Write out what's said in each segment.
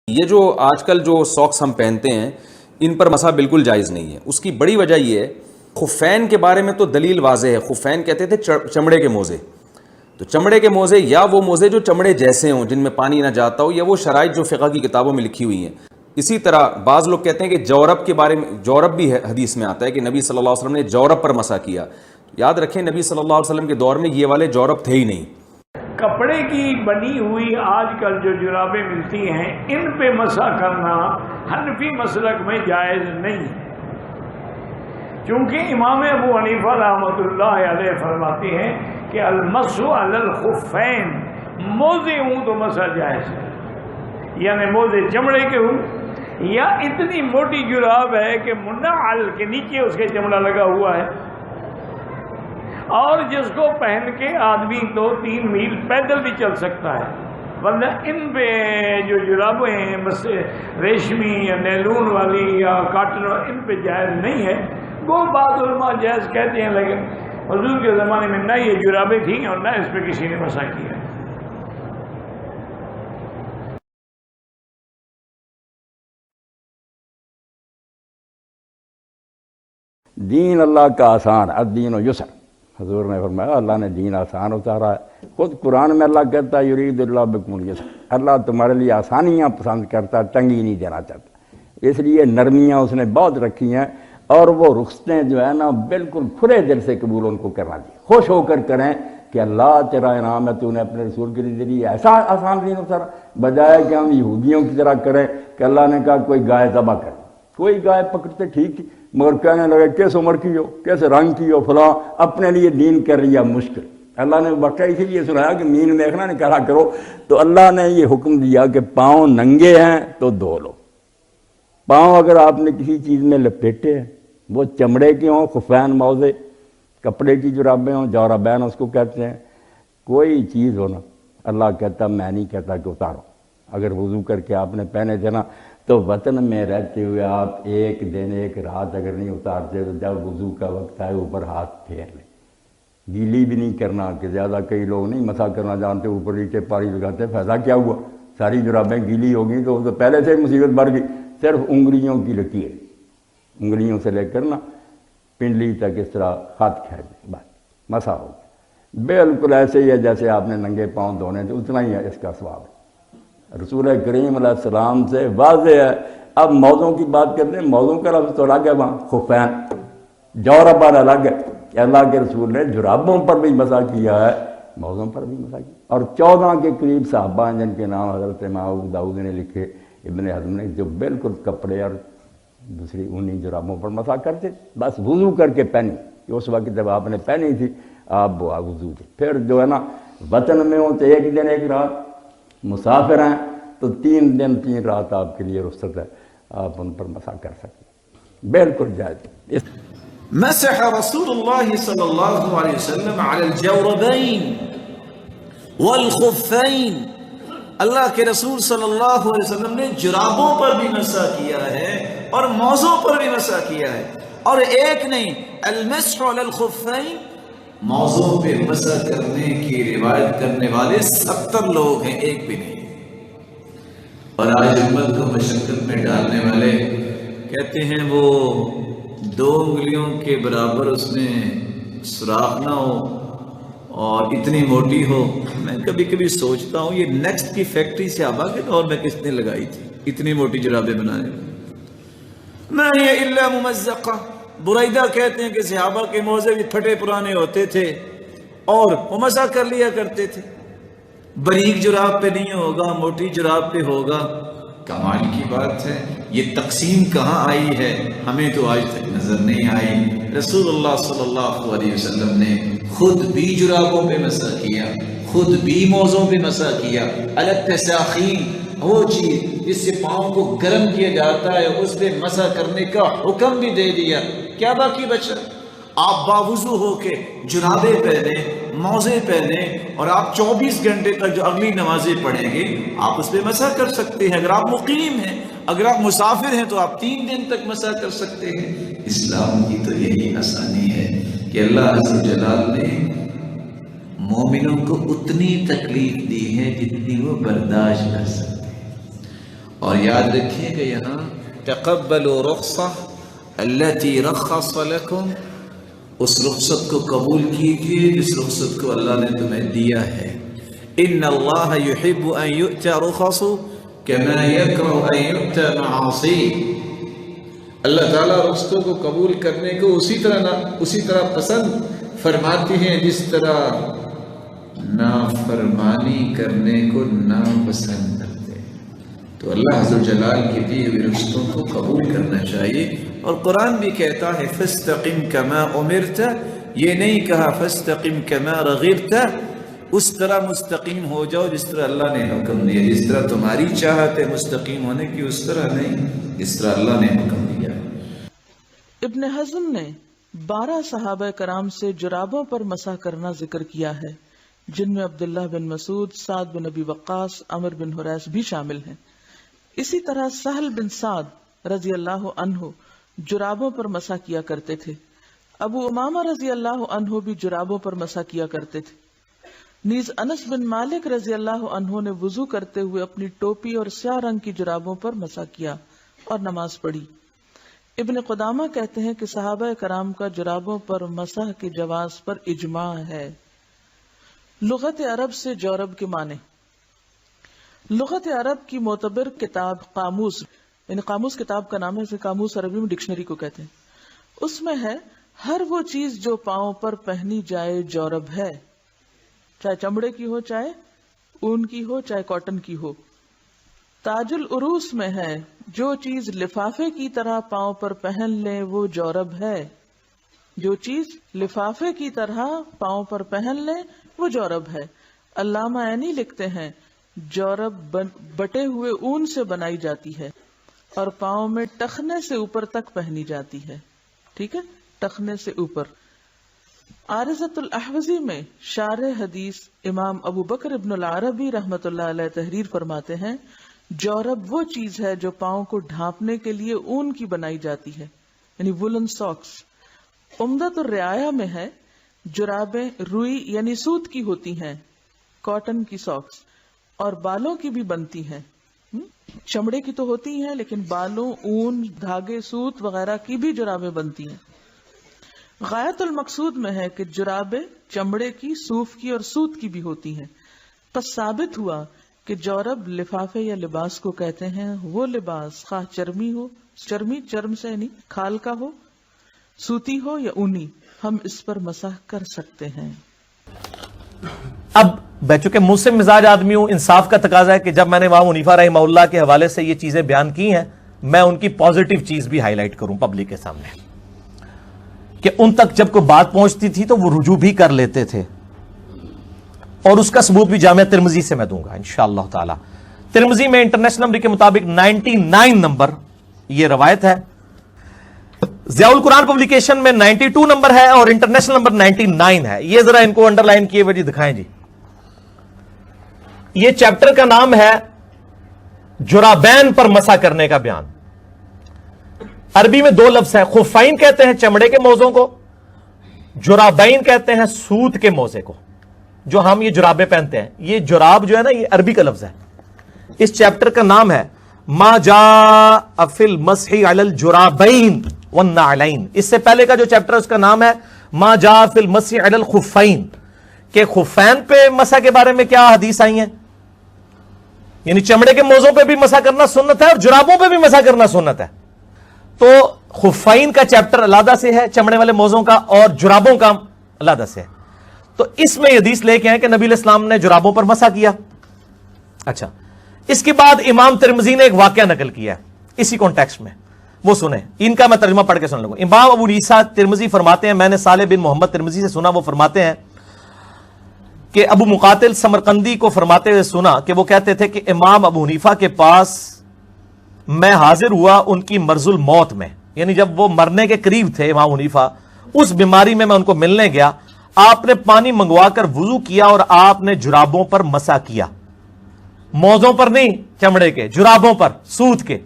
یہ جو آج کل جو ساکس ہم پہنتے ہیں ان پر مسح بالکل جائز نہیں ہے. اس کی بڑی وجہ یہ ہے، خفین کے بارے میں تو دلیل واضح ہے. خفین کہتے تھے چمڑے کے موزے، تو چمڑے کے موزے یا وہ موزے جو چمڑے جیسے ہوں جن میں پانی نہ جاتا ہو، یا وہ شرائط جو فقہ کی کتابوں میں لکھی ہوئی ہیں. اسی طرح بعض لوگ کہتے ہیں کہ جورب کے بارے میں، جورب بھی حدیث میں آتا ہے کہ نبی صلی اللہ علیہ وسلم نے جورب پر مسح کیا. یاد رکھیں نبی صلی اللہ علیہ وسلم کے دور میں یہ والے جورب تھے ہی نہیں. کپڑے کی بنی ہوئی آج کل جو جرابیں ملتی ہیں ان پہ مسح کرنا حنفی مسلک میں جائز نہیں، چونکہ امام ابو حنیفہ رحمۃ اللہ علیہ فرماتے ہیں کہ المسح علی الخفین، موزے ہوں تو مسح جائز ہے، یعنی موزے چمڑے کے ہوں یا اتنی موٹی جراب ہے کہ منعل کے نیچے اس کے چمڑا لگا ہوا ہے، اور جس کو پہن کے آدمی 2-3 میل پیدل بھی چل سکتا ہے. ورنہ ان پہ جو جرابیں ہیں ریشمی یا نیلون والی یا کاٹن ان پہ جائز نہیں ہے. وہ بعض علماء جائز کہتے ہیں، لیکن حضور کے زمانے میں نہ یہ جرابیں تھیں اور نہ اس پہ کسی نے مسح کیا. دین اللہ کا آسان، الدین و یسر. حضور نے فرمایا اللہ نے دین آسان اتارا ہے. خود قرآن میں اللہ کہتا ہے یرید اللہ بکم الیسر، اللہ تمہارے لیے آسانیاں پسند کرتا ہے، تنگی نہیں دینا چاہتا. اس لیے نرمیاں اس نے بہت رکھی ہیں، اور وہ رخصتیں جو ہے نا بالکل کھلے دل سے قبول ان کو کرنا چاہیے، خوش ہو کر کریں کہ اللہ تیرا انعام ہے، تو نے اپنے رسول کے ذریعے ایسا آسان دین اتارا، بجائے کہ ہم یہودیوں کی طرح کریں کہ اللہ نے کہا کوئی گائے ذبح کر، کوئی گائے پکڑتے ٹھیک تھی مگر کہنے لگے کیس عمر کی ہو، کیس رنگ کی ہو، فلاں اپنے لیے دین کر رہی ہے مشکل. اللہ نے واقعہ اسی لیے سنایا کہ مین میخنا نہیں کرا کرو. تو اللہ نے یہ حکم دیا کہ پاؤں ننگے ہیں تو دھو لو. پاؤں اگر آپ نے کسی چیز میں لپیٹے ہیں، وہ چمڑے کے ہوں، خفین موزے، کپڑے کی جرابیں ہوں، جوربین اس کو کہتے ہیں، کوئی چیز ہونا، اللہ کہتا میں نہیں کہتا کہ اتارو. اگر وضو کر کے آپ نے پہنے تھے نا تو وطن میں رہتے ہوئے آپ ایک دن ایک رات اگر نہیں اتارتے تو جب وضو کا وقت آئے اوپر ہاتھ پھیر لیں. گیلی بھی نہیں کرنا کہ زیادہ کئی لوگ نہیں مسح کرنا جانتے، اوپر نیچے پاری لگاتے، فائدہ کیا ہوا؟ ساری جرابیں گیلی ہو گئی تو پہلے سے مصیبت بڑھ گئی. صرف انگلیوں کی لکیر، انگلیوں سے لے کر نا پنڈلی تک اس طرح ہاتھ کھینچ دیں، بس مسح ہو گیا. بالکل ایسے ہی ہے جیسے آپ نے ننگے پاؤں دھونے تھے، اتنا ہی ہے اس کا ثواب ہے. رسول کریم علیہ السلام سے واضح ہے. اب موضوع کی بات کرتے ہیں، موضوع کا لفظ تو الگ ہے، وہاں خفین جوربان الگ ہے کہ اللہ کے رسول نے جرابوں پر بھی مسح کیا ہے، موضوع پر بھی مسح کیا. اور 14 کے قریب صحابہ ہیں جن کے نام حضرت امام ابو داؤد نے لکھے، ابن حزم نے، جو بالکل کپڑے اور دوسری اونی جرابوں پر مسح کرتے، بس وضو کر کے پہنی. اس وقت جب آپ نے پہنی تھی آپ وضو تھے. پھر جو ہے نا وطن میں ہوں تو ایک دن ایک رات، مسافر ہیں تو 3 دن 3 رات آپ کے لیے رخصت ہے، آپ ان پر مسح کر سکتے، بالکل جائز. مسح رسول اللہ صلی اللہ علیہ وسلم علی الجوربین والخفین. اللہ کے رسول صلی اللہ علیہ وسلم نے جرابوں پر بھی مسح کیا ہے اور موزوں پر بھی مسح کیا ہے. اور ایک نہیں، المسح علی الخفین، موضوع پہ مسح کرنے کی روایت کرنے والے 70 لوگ ہیں، ایک بھی نہیں. اور آج امت کو مشقت میں ڈالنے والے کہتے ہیں وہ 2 انگلیوں کے برابر اس میں سوراخ نہ ہو اور اتنی موٹی ہو. میں کبھی کبھی سوچتا ہوں یہ نیکسٹ کی فیکٹری صحابہ کے دور میں کس نے لگائی تھی اتنی موٹی جرابیں بنانے میں. ما ہی الا ممزقہ. برائدہ کہتے ہیں کہ صحابہ کے موزے بھی پھٹے پرانے ہوتے تھے اور وہ مسح کر لیا کرتے تھے. باریک جراب پہ نہیں ہوگا، موٹی جراب پہ ہوگا. کمال کی بات ہے. یہ تقسیم کہاں آئی ہے ہمیں تو آج تک نظر نہیں آئی. رسول اللہ صلی اللہ علیہ وسلم نے خود بھی جرابوں پہ مسح کیا، خود بھی موزوں پہ مسح کیا. الگ تساخین، وہ چیز جس سے پاؤں کو گرم کیا جاتا ہے، اس پہ مسح کرنے کا حکم بھی دے دیا. کیا باقی بچا؟ آپ باوضو ہو کے جرابیں پہنے، موزے پہنے، اور آپ 24 گھنٹے تک جو اگلی نمازیں پڑھیں گے آپ اس پہ مسح کر سکتے ہیں. اگر آپ مقیم ہیں، اگر آپ مسافر ہیں تو آپ 3 دن تک مسح کر سکتے ہیں. اسلام کی تو یہی آسانی ہے کہ اللہ عز و جلال نے مومنوں کو اتنی تکلیف دی ہے جتنی وہ برداشت کر سکتے ہیں. اور یاد رکھیے کہ یہاں تقبلوا رخصہ التي رخص لكم، اس رخصت کو قبول کیجیے جس رخصت کو اللہ نے تمہیں دیا ہے. ان اللہ یحب ان یؤتى رخصه كما يكره ان يؤتى معاصیه. اللہ تعالیٰ رخصتوں کو قبول کرنے کو اسی طرح پسند فرماتے ہیں جس طرح نافرمانی کرنے کو ناپسند کرتے ہیں. تو اللہ عز و جلال کی دی ہوئی رخصتوں کو قبول کرنا چاہیے. اور قرآن بھی کہتا ہے فاستقم کما امرت، یہ نہیں کہا فاستقم کما رغبت. اس طرح مستقیم ہو جاؤ جس طرح اللہ نے حکم دیا. جس طرح تمہاری چاہت ہے مستقیم ہونے کی اس طرح نہیں، جس طرح اللہ نے حکم دیا. ابن حزم نے 12 صحابہ کرام سے جرابوں پر مسح کرنا ذکر کیا ہے، جن میں عبداللہ بن مسعود، سعد بن ابی وقاص، عمر بن حریث بھی شامل ہیں. اسی طرح سہل بن سعد رضی اللہ عنہ جرابوں پر مسح کیا کرتے تھے. ابو امامہ رضی اللہ عنہ بھی جرابوں پر مسح کیا کرتے تھے. نیز انس بن مالک رضی اللہ عنہ نے وضو کرتے ہوئے اپنی ٹوپی اور سیاہ رنگ کی جرابوں پر مسح کیا اور نماز پڑھی. ابن قدامہ کہتے ہیں کہ صحابہ کرام کا جرابوں پر مسح کے جواز پر اجماع ہے. لغت عرب سے جورب کے معنی. لغت عرب کی معتبر کتاب قاموس، یعنی قاموس کتاب کا نام ہے، اسے قاموس عربی میں ڈکشنری کو کہتے ہیں. اس میں ہے ہر وہ چیز جو پاؤں پر پہنی جائے جورب ہے، چاہے چمڑے کی ہو، چاہے اون کی ہو، چاہے کاٹن کی ہو. تاج العروس میں ہے جو چیز لفافے کی طرح پاؤں پر پہن لیں وہ جورب ہے. جو چیز لفافے کی طرح پاؤں پر پہن لیں وہ جورب ہے. علامہ عینی لکھتے ہیں جورب بٹے ہوئے اون سے بنائی جاتی ہے اور پاؤں میں ٹخنے سے اوپر تک پہنی جاتی ہے. ٹھیک ہے، ٹخنے سے اوپر. عارضۃ الاحوزی میں شارح حدیث امام ابو بکر ابن العربی رحمۃ اللہ علیہ تحریر فرماتے ہیں جورب وہ چیز ہے جو پاؤں کو ڈھانپنے کے لیے اون کی بنائی جاتی ہے، یعنی وولن ساکس. عمدۃ الرعایہ میں ہے جرابیں روئی یعنی سوت کی ہوتی ہیں، کاٹن کی ساکس، اور بالوں کی بھی بنتی ہیں. چمڑے کی تو ہوتی ہیں لیکن بالوں، اون، دھاگے، سوت وغیرہ کی بھی جرابیں بنتی ہیں. غایت المقصود میں ہے کہ جرابیں چمڑے کی، صوف کی اور سوت کی بھی ہوتی ہیں. پس ثابت ہوا کہ جورب لفافے یا لباس کو کہتے ہیں. وہ لباس خواہ چرمی ہو، چرمی چرم سے یعنی کھال کا ہو، سوتی ہو یا اونی، ہم اس پر مسح کر سکتے ہیں. اب میں چونکہ مسلم مزاج آدمی ہوں، انصاف کا تقاضا ہے کہ جب میں نے امام حنیفہ رحمہ اللہ کے حوالے سے یہ چیزیں بیان کی ہیں، میں ان کی پازیٹیو چیز بھی ہائی لائٹ کروں پبلک کے سامنے، کہ ان تک جب کوئی بات پہنچتی تھی تو وہ رجوع بھی کر لیتے تھے. اور اس کا ثبوت بھی جامعہ ترمذی سے میں دوں گا انشاءاللہ تعالی. ترمذی میں انٹرنیشنل نمبر کے مطابق 99 نمبر یہ روایت ہے. ضیاء القرآن پبلیکیشن میں 92 نمبر ہے اور انٹرنیشنل نمبر 99 ہے. یہ ذرا ان کو انڈر لائن کیے ہوئے جی دکھائیں جی. یہ چیپٹر کا نام ہے جرابین پر مسح کرنے کا بیان. عربی میں 2 لفظ ہیں، خفین کہتے ہیں چمڑے کے موزوں کو، جرابین کہتے ہیں سوت کے موزے کو جو ہم یہ جرابیں پہنتے ہیں. یہ جراب جو ہے نا یہ عربی کا لفظ ہے. اس چیپٹر کا نام ہے ما جاء فی المسح علی الجرابین والنعلین. اس سے پہلے کا جو چیپٹر ہے اس کا نام ہے ما جاء فی المسح علی الخفین، کہ خفین پہ مسح کے بارے میں کیا حدیث آئی ہیں. یعنی چمڑے کے موزوں پہ بھی مسح کرنا سنت ہے اور جرابوں پہ بھی مسح کرنا سنت ہے. تو خفین کا چیپٹر علیحدہ سے ہے، چمڑے والے موزوں کا، اور جرابوں کا علیحدہ سے ہے. تو اس میں یہ حدیث لے کے ہیں کہ نبی علیہ السلام نے جرابوں پر مسح کیا. اچھا، اس کے بعد امام ترمذی نے ایک واقعہ نقل کیا ہے اسی کانٹیکسٹ میں، وہ سنیں. ان کا میں ترجمہ پڑھ کے سن لوں. امام ابو عیسیٰ ترمذی فرماتے ہیں، میں نے صالح بن محمد ترمذی سے سنا، وہ فرماتے ہیں کہ ابو مقاتل سمرقندی کو فرماتے ہوئے سنا کہ وہ کہتے تھے کہ امام ابو حنیفہ کے پاس میں حاضر ہوا ان کی مرض الموت میں، یعنی جب وہ مرنے کے قریب تھے امام حنیفہ، اس بیماری میں ان کو ملنے گیا. آپ نے پانی منگوا کر وضو کیا اور آپ نے جرابوں پر مسح کیا، موزوں پر نہیں، چمڑے کے، جرابوں پر، سوت کے.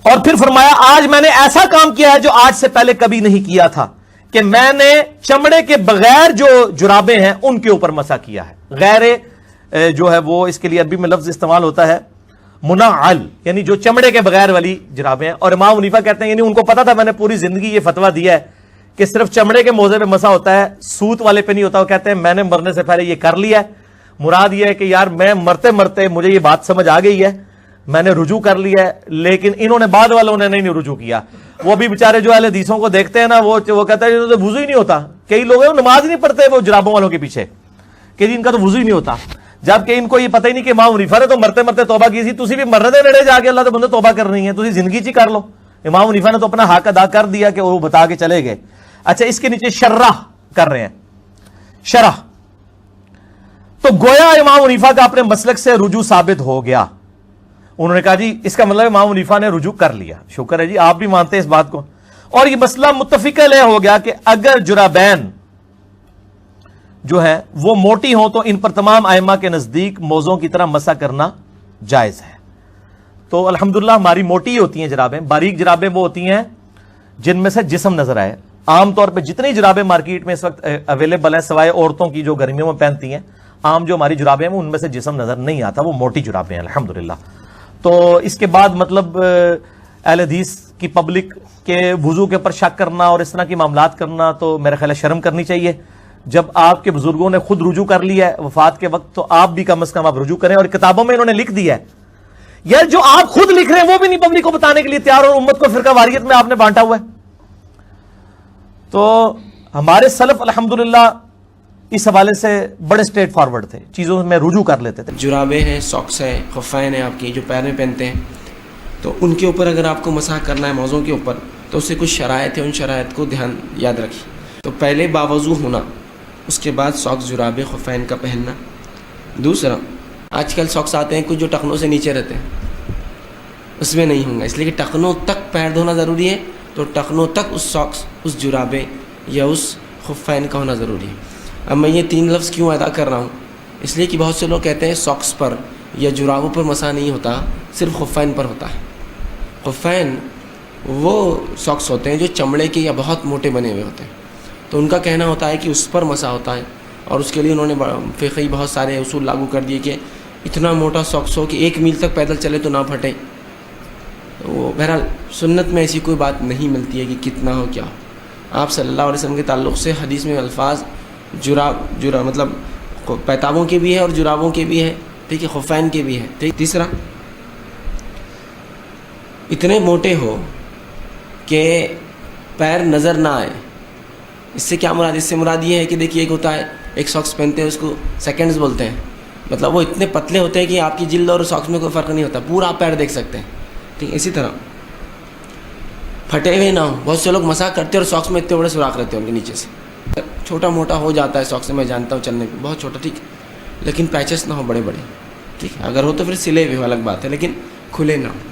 اور پھر فرمایا آج میں نے ایسا کام کیا ہے جو آج سے پہلے کبھی نہیں کیا تھا، کہ میں نے چمڑے کے بغیر جو جرابیں ہیں ان کے اوپر مسح کیا ہے. غیر جو ہے وہ اس کے لیے عربی میں لفظ استعمال ہوتا ہے منعل یعنی جو چمڑے کے بغیر والی جرابیں ہیں. اور امام حنیفہ کہتے ہیں یعنی ان کو پتا تھا میں نے پوری زندگی یہ فتویٰ دیا ہے کہ صرف چمڑے کے موزے پہ مسا ہوتا ہے, سوت والے پہ نہیں ہوتا. وہ کہتے ہیں میں نے مرنے سے پہلے یہ کر لیا ہے, مراد یہ ہے کہ یار میں مرتے مرتے مجھے یہ بات سمجھ آ گئی ہے, میں نے رجوع کر لیا ہے. لیکن انہوں نے بعد والوں نے نہیں رجوع کیا. وہ بھی بیچارے جو اہل حدیثوں کو دیکھتے ہیں نا, وہ کہتا ہے تو وضو ہی نہیں ہوتا. کئی لوگ ہیں نماز نہیں پڑھتے وہ جرابوں والوں کے پیچھے کہ جی ان کا تو وضو ہی نہیں ہوتا, جبکہ ان کو یہ پتہ ہی نہیں کہ امام حنیفہ نے تو مرتے مرتے توبہ کی تھی. تسی بھی مرنے دے نڑے جا کے اللہ تو بندے توبہ کر رہی ہیں, تسی زندگی چی کر لو. امام حنیفہ نے تو اپنا حق ادا کر دیا کہ وہ بتا کے چلے گئے. اچھا اس کے نیچے شرح کر رہے ہیں, شرح تو گویا امام حنیفہ کا اپنے مسلک سے رجوع ثابت ہو گیا. انہوں نے کہا جی اس کا مطلب امام حنیفہ نے رجوع کر لیا. شکر ہے جی آپ بھی مانتے ہیں اس بات کو. اور یہ مسئلہ متفق علیہ ہو گیا کہ اگر جرابین جو ہے وہ موٹی ہوں تو ان پر تمام ائمہ کے نزدیک موزوں کی طرح مسح کرنا جائز ہے. تو الحمدللہ ہماری موٹی ہوتی ہیں جرابیں. باریک جرابیں وہ ہوتی ہیں جن میں سے جسم نظر آئے. عام طور پہ جتنی جرابیں مارکیٹ میں اس وقت اویلیبل ہیں سوائے عورتوں کی جو گرمیوں میں پہنتی ہیں, عام جو ہماری جرابیں ہیں ان میں سے جسم نظر نہیں آتا, وہ موٹی جرابیں ہیں الحمدللہ. تو اس کے بعد مطلب اہل حدیث کی پبلک کے وضو کے اوپر شک کرنا اور اس طرح کی معاملات کرنا تو میرے خیال ہے شرم کرنی چاہیے. جب آپ کے بزرگوں نے خود رجوع کر لیا ہے وفات کے وقت تو آپ بھی کم از کم آپ رجوع کریں. اور کتابوں میں انہوں نے لکھ دیا ہے یار, جو آپ خود لکھ رہے ہیں وہ بھی نہیں پبلک کو بتانے کے لیے تیار, اور امت کو فرقہ واریت میں آپ نے بانٹا ہوا ہے. تو ہمارے سلف الحمدللہ اس حوالے سے بڑے اسٹریٹ فارورڈ تھے, چیزوں میں رجوع کر لیتے تھے. جرابیں ہیں, ساکس ہیں, خفین ہیں آپ کی جو پیر میں پہنتے ہیں, تو ان کے اوپر اگر آپ کو مسح کرنا ہے موزوں کے اوپر تو اس سے کچھ شرائط ہے, ان شرائط کو دھیان یاد رکھیے. تو پہلے باوضو ہونا, اس کے بعد ساکس جرابیں خفین کا پہننا. دوسرا آج کل ساکس آتے ہیں کچھ جو ٹخنوں سے نیچے رہتے ہیں, اس میں نہیں ہوں گا, اس لیے کہ ٹخنوں تک پیر دھونا ضروری ہے. تو ٹخنوں تک اس ساکس, اس جرابیں یا اس خفین کا ہونا ضروری ہے. اب میں یہ 3 لفظ کیوں ادا کر رہا ہوں, اس لیے کہ بہت سے لوگ کہتے ہیں ساکس پر یا جرابوں پر مسح نہیں ہوتا, صرف خفین پر ہوتا ہے. خفین وہ ساکس ہوتے ہیں جو چمڑے کے یا بہت موٹے بنے ہوئے ہوتے ہیں, تو ان کا کہنا ہوتا ہے کہ اس پر مسح ہوتا ہے. اور اس کے لیے انہوں نے فقہی بہت سارے اصول لاگو کر دیے کہ اتنا موٹا ساکس ہو کہ 1 میل تک پیدل چلے تو نہ پھٹے. وہ بہرحال سنت میں ایسی کوئی بات نہیں ملتی ہے کہ کتنا ہو کیا ہو. آپ صلی اللہ علیہ وسلم کے تعلق سے حدیث میں الفاظ جراب مطلب پیتابوں کے بھی ہے اور جرابوں کے بھی ہے, ٹھیک ہے, خفین کے بھی ہے. ٹھیک. تیسرا اتنے موٹے ہو کہ پیر نظر نہ آئے. اس سے کیا مراد؟ اس سے مراد یہ ہے کہ دیکھیے ایک ہوتا ہے ایک ساکس پہنتے ہیں اس کو سیکنڈز بولتے ہیں, مطلب وہ اتنے پتلے ہوتے ہیں کہ آپ کی جلد اور ساکس میں کوئی فرق نہیں ہوتا, پورا آپ پیر دیکھ سکتے ہیں. ٹھیک. اسی طرح پھٹے ہوئے نہ ہو. بہت سے لوگ مسح کرتے ہیں اور ساکس میں اتنے بڑے سوراخ رہتے ہیں ان کے نیچے سے. چھوٹا موٹا ہو جاتا ہے ساکس سے, میں جانتا ہوں چلنے میں بہت چھوٹا, ٹھیک, لیکن پیچز نہ ہو بڑے بڑے. ٹھیک. اگر ہو تو پھر سلے ہوئے الگ بات ہے, لیکن کھلے نہ ہو.